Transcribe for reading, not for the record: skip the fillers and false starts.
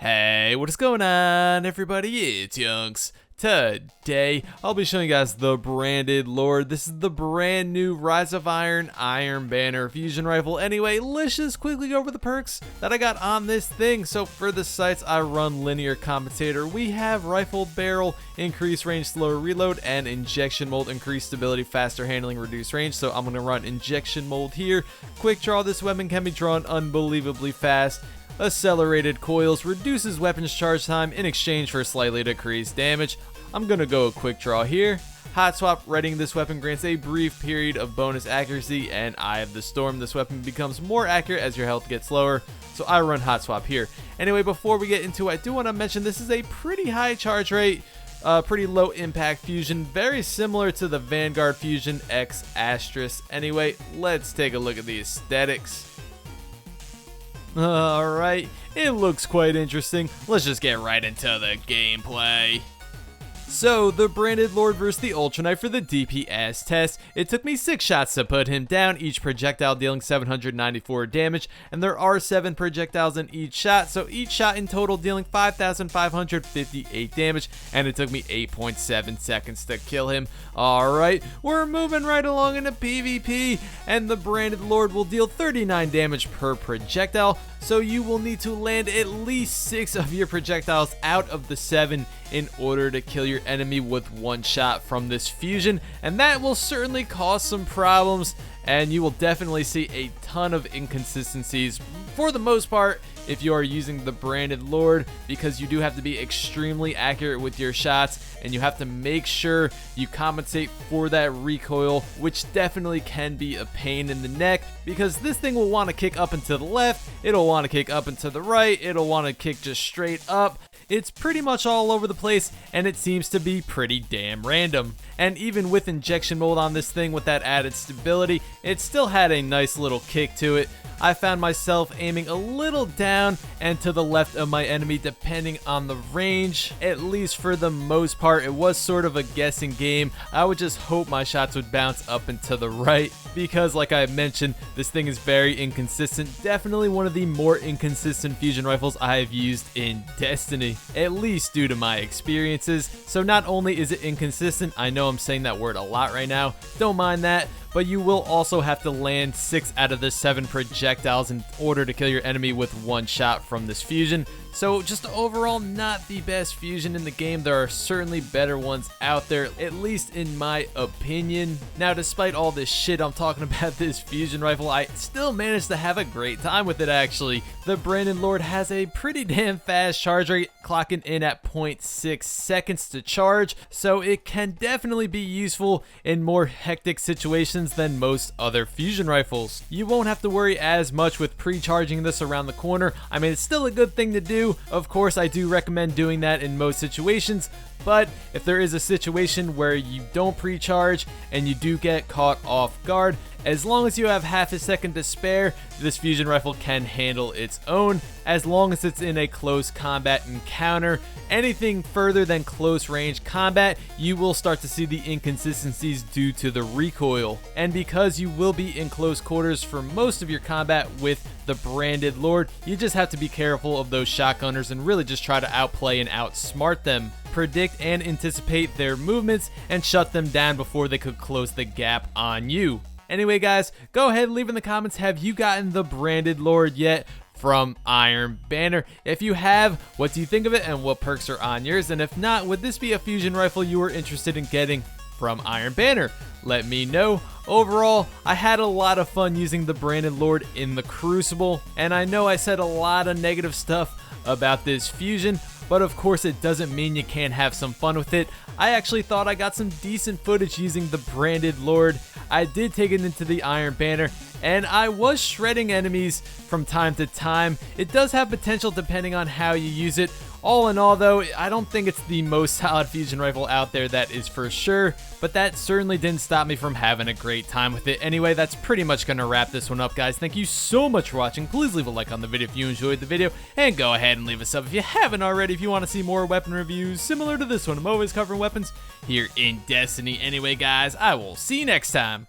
Hey, what is going on, everybody? It's YunKs. Today, I'll be showing you guys the Branded Lord. This is the brand new Rise of Iron Banner fusion rifle. Anyway, let's just quickly go over the perks that I got on this thing. So for the sights, I run linear compensator. We have rifle barrel, increased range, slower reload, and injection mold, increased stability, faster handling, reduced range. So I'm going to run injection mold here. Quick draw, this weapon can be drawn unbelievably fast. Accelerated coils reduces weapons charge time in exchange for slightly decreased damage. I'm gonna go a quick draw here. Hot swap, readying this weapon grants a brief period of bonus accuracy, and Eye of the Storm. This weapon becomes more accurate as your health gets lower, so I run hot swap here. Anyway, before we get into it, I do want to mention this is a pretty high charge rate, pretty low impact fusion, very similar to the Vanguard fusion X asterisk. Anyway, let's take a look at the aesthetics. Alright, it looks quite interesting. Let's just get right into the gameplay. So, the Branded Lord versus the Ultra Knight for the DPS test. It took me 6 shots to put him down, each projectile dealing 794 damage, and there are 7 projectiles in each shot, so each shot in total dealing 5,558 damage, and it took me 8.7 seconds to kill him. Alright, we're moving right along into PvP, and the Branded Lord will deal 39 damage per projectile, so you will need to land at least 6 of your projectiles out of the 7 in order to kill your enemy with one shot from this fusion, and that will certainly cause some problems, and you will definitely see a ton of inconsistencies for the most part if you are using the Branded Lord, because you do have to be extremely accurate with your shots, and you have to make sure you compensate for that recoil, which definitely can be a pain in the neck, because this thing will want to kick up and to the left, it'll want to kick up and to the right, it'll want to kick just straight up. It's pretty much all over the place, and it seems to be pretty damn random. And even with injection mold on this thing with that added stability, it still had a nice little kick to it. I found myself aiming a little down and to the left of my enemy depending on the range. At least for the most part, it was sort of a guessing game. I would just hope my shots would bounce up and to the right, because like I mentioned, this thing is very inconsistent. Definitely one of the more inconsistent fusion rifles I have used in Destiny, at least due to my experiences. So not only is it inconsistent, I know I'm saying that word a lot right now, don't mind that, but you will also have to land 6 out of the 7 projectiles in order to kill your enemy with one shot from this fusion. So just overall, not the best fusion in the game. There are certainly better ones out there, at least in my opinion. Now, despite all this shit I'm talking about this fusion rifle, I still managed to have a great time with it actually. The Branded Lord has a pretty damn fast charge rate, clocking in at 0.6 seconds to charge, so it can definitely be useful in more hectic situations than most other fusion rifles. You won't have to worry as much with pre-charging this around the corner. I mean, it's still a good thing to do. Of course, I do recommend doing that in most situations, but if there is a situation where you don't pre-charge and you do get caught off guard, as long as you have half a second to spare, this fusion rifle can handle its own, as long as it's in a close combat encounter. Anything further than close range combat, you will start to see the inconsistencies due to the recoil. And because you will be in close quarters for most of your combat with the Branded Lord, you just have to be careful of those shotgunners and really just try to outplay and outsmart them. Predict and anticipate their movements and shut them down before they could close the gap on you. Anyway guys, go ahead and leave in the comments, have you gotten the Branded Lord yet from Iron Banner? If you have, what do you think of it and what perks are on yours? And if not, would this be a fusion rifle you were interested in getting from Iron Banner? Let me know. Overall, I had a lot of fun using the Branded Lord in the Crucible, and I know I said a lot of negative stuff about this fusion, but of course it doesn't mean you can't have some fun with it. I actually thought I got some decent footage using the Branded Lord. I did take it into the Iron Banner, and I was shredding enemies from time to time. It does have potential depending on how you use it. All in all though, I don't think it's the most solid fusion rifle out there, that is for sure, but that certainly didn't stop me from having a great time with it. Anyway, that's pretty much going to wrap this one up, guys. Thank you so much for watching. Please leave a like on the video if you enjoyed the video, and go ahead and leave a sub if you haven't already if you want to see more weapon reviews similar to this one. I'm always covering weapons here in Destiny. Anyway, guys, I will see you next time.